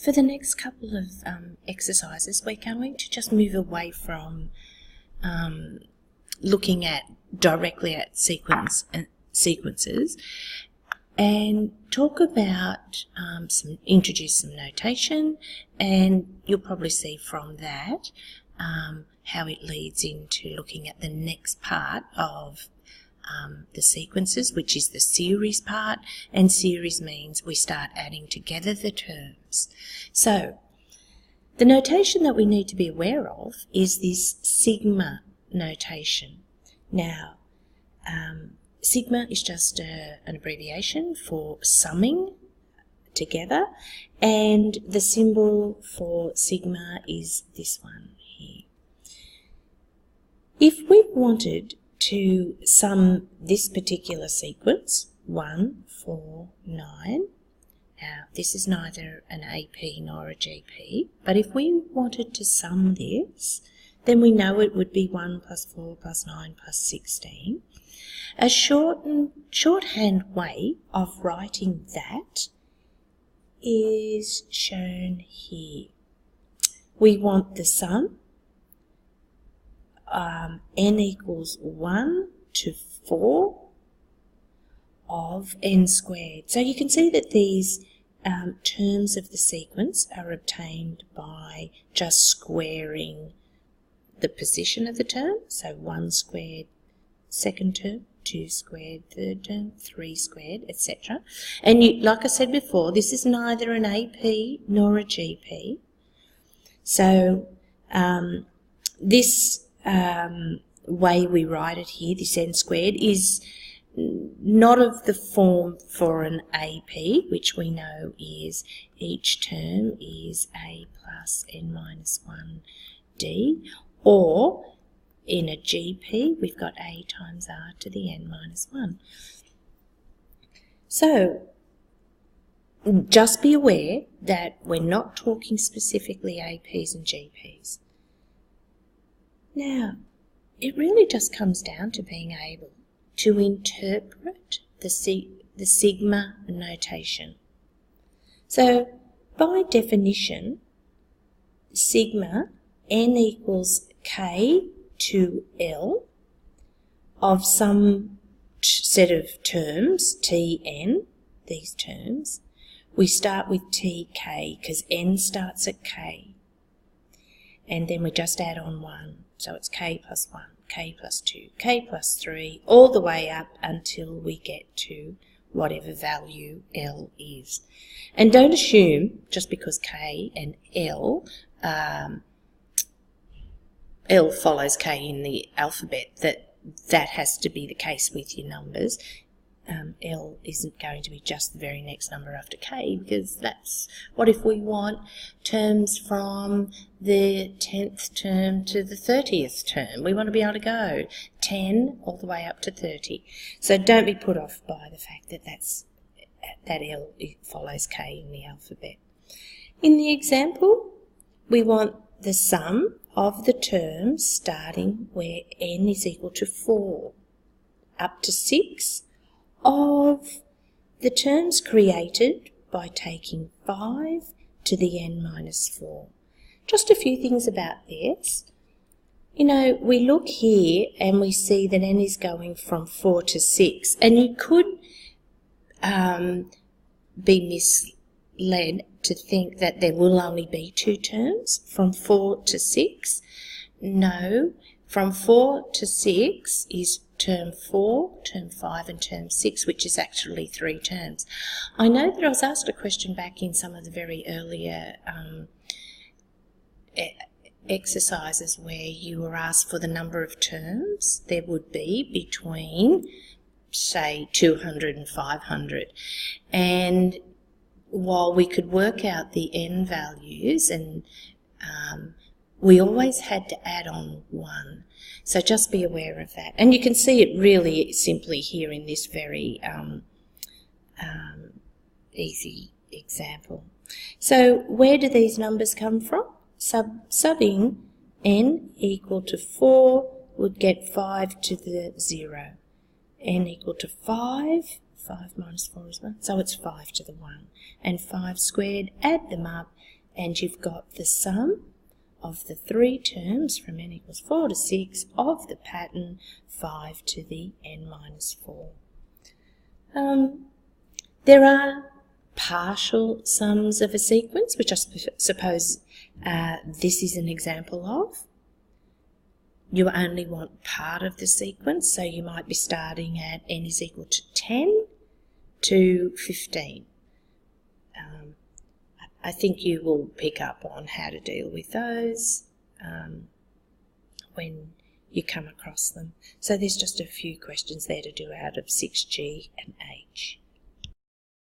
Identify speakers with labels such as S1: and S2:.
S1: For the next couple of exercises, we're going to just move away from looking at directly at sequences and talk about introduce some notation, and you'll probably see from that how it leads into looking at the next part of the sequences, which is the series part, and series means we start adding together the terms. So the notation that we need to be aware of is this sigma notation. Now, sigma is just an abbreviation for summing together, and the symbol for sigma is this one here. If we wanted to sum this particular sequence, 1, 4, 9, now this is neither an AP nor a GP, but if we wanted to sum this, then we know it would be 1 plus 4 plus 9 plus 16. A shorthand way of writing that is shown here. We want the sum, n equals 1 to 4 of n squared. So you can see that these terms of the sequence are obtained by just squaring the position of the term. So 1 squared second term, 2 squared third term, 3 squared, etc. And like I said before, this is neither an AP nor a GP. So this way we write it here, this n squared, is not of the form for an AP, which we know is each term is a plus n minus 1 d, or in a GP we've got a times r to the n minus 1. So just be aware that we're not talking specifically APs and GPs. Now, it really just comes down to being able to interpret the sigma notation. So, by definition, sigma, n equals k to L of some set of terms, Tn, these terms. We start with Tk because n starts at k, and then we just add on 1. So it's k plus 1, k plus 2, k plus 3, all the way up until we get to whatever value L is. And don't assume, just because k and L, L follows k in the alphabet, that has to be the case with your numbers. L isn't going to be just the very next number after k, because that's what if we want terms from the 10th term to the 30th term. We want to be able to go 10 all the way up to 30. So don't be put off by the fact that that L follows k in the alphabet. In the example, we want the sum of the terms starting where n is equal to 4 up to 6 of the terms created by taking 5 to the n minus 4. Just a few things about this. You know, we look here and we see that n is going from 4 to 6, and you could be misled to think that there will only be 2 terms from 4 to 6. No, from 4 to 6 is term 4, term 5 and term 6, which is actually 3 terms. I know that I was asked a question back in some of the very earlier exercises where you were asked for the number of terms there would be between, say, 200 and 500. And while we could work out the n values, and we always had to add on 1. So just be aware of that. And you can see it really simply here in this very easy example. So where do these numbers come from? Subbing n equal to 4 would get 5 to the 0. N equal to 5 5 minus 4 is 1. So it's 5 to the 1. And 5 squared, add them up, and you've got the sum of the 3 terms from n equals 4 to 6 of the pattern 5 to the n minus 4. There are partial sums of a sequence, which I suppose this is an example of. You only want part of the sequence, so you might be starting at n is equal to 10 to 15. I think you will pick up on how to deal with those when you come across them. So there's just a few questions there to do out of 6G and H.